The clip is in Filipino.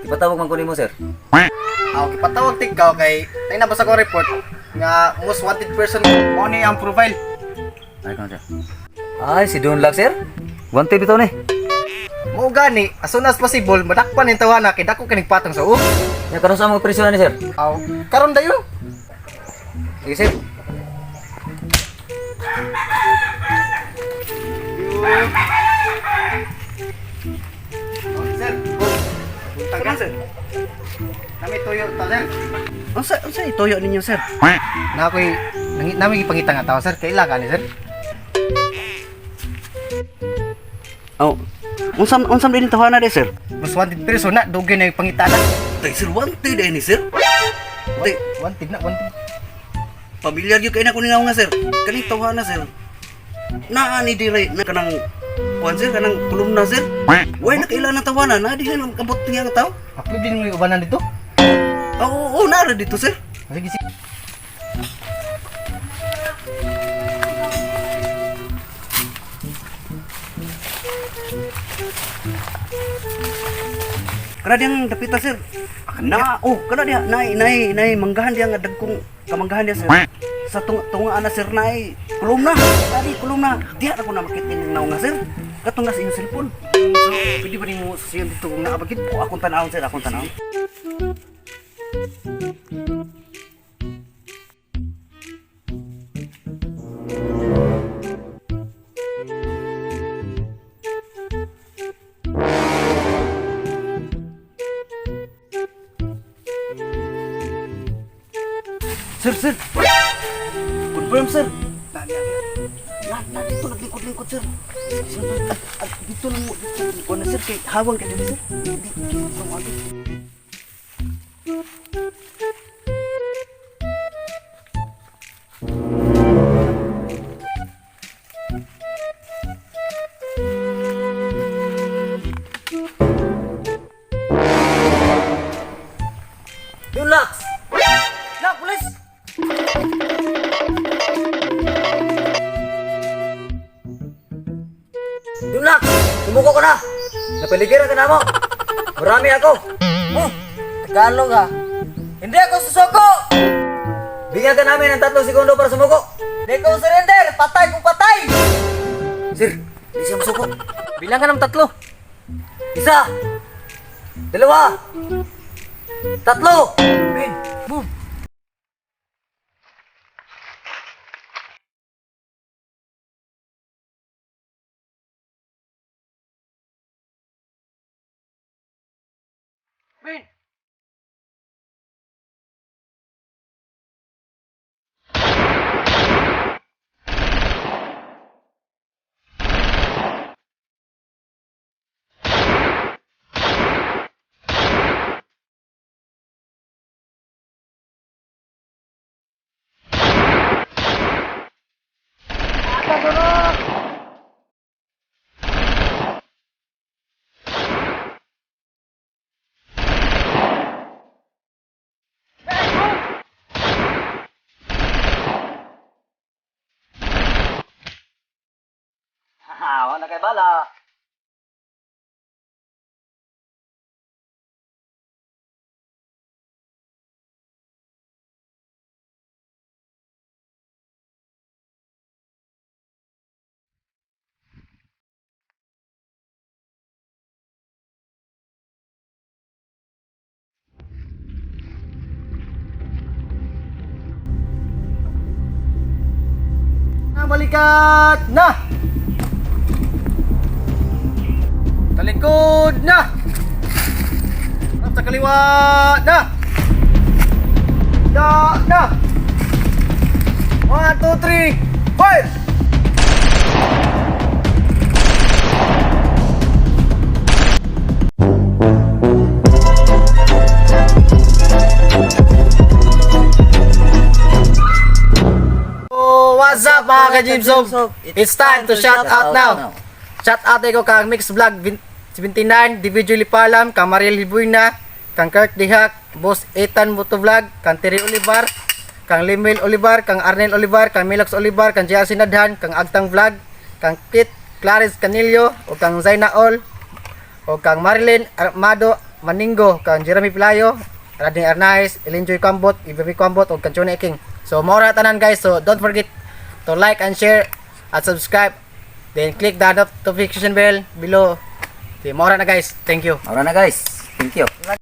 Ipatawag man ko nimo, sir. Ako ipatawag tikaw kay tay nabasa ko report nga most wanted person mo ni ang profile. Ay, kano, sir? Ay, si Dunlag, sir. Wanted bitaw ni. Mo gani as soon as possible madakpan yung tawana kay dako kining patong sa uok. Nya karon sa mga presyon ni, sir. Aw, karon dayon. Sige, sir. Sir, buntag ka sir. Nami tuyo ta sir. Unsa ituyo ninyo, sir? Na ako'y nami ipangita nga tao sir, kaila ka ni sir. Oh, unsam din tahanan de, sir? Most wanted person na dugay na yung pangita na. Tay, sir, wanted ni, sir. Tay, Wanted na, wanted. pamilyar gyud kay na kuning nga, sir. Kaning tahanan, sir. Naa ni dire na kanang kuan, sir, kanang kolumna, sir. Way na kailangan tawanan, na di na kabot niya nga tao. Ako din mo yung ubanan dito. Oo, nara dito, sir. Sige, sige. Kana diyang dapita, sir. Kana diya nay manggahan diya nga dagkong kamanggahan diya, sir. Sa tunga ana, sir, nay kolumna. Tadi kolumna. Diya ako na makita ning naong nga, sir. Katong na sa inyong cellphone. So, pwede ba nimo siyan dito kung nakabagit po akong tanawon, sir, akong tanawon. Sir. Confirm, sir. Na, dito naglingkod-lingkod, sir. Dito lang mo, dito na, sir, kay hawang ka dito, sir. Dito, ako. Dunlag! Na, pulis! Dunlag! Sumuko ko na! Napaligiran ka na mo! Marami ako! Tagalog ha. Hindi ako susuko! Bigyan ka namin ng 3 segundo para sumuko! Hindi ko surrender! Patay kung patay! Sir, hindi siya masuko. Bilang ka ng 3. 1, 2, 3! Ben, boom! Ben! Wala kay bala. Balikat na! Talikod na! Sa kaliwa na! Na! 1, 2, 3, fire! What's up mga ka-Jibsom? It's time to shout out now. Shout out ko kang Mix Vlog 79, Dividually Palam, kang Mariel Hibuina, kang Kirk Dihak, Boss Ethan Motovlog, kang Terry Olivar, kang Limel Olivar, kang Arnel Olivar, kang Milox Olivar, kang JR Sinadhan, kang Agtang Vlog, kang Kit Clarence Canillo, o kang Zaina Ol, o kang Marilyn Armado Maningo, kang Jeremy Pilayo, Rading Arnaiz, Elinjoy Kambot, Ibami Kambot, o kang Chone King. So maura tanan guys, so don't forget to like and share at subscribe. Then click the notification bell below. So maura na guys, thank you. Ora na guys. Thank you.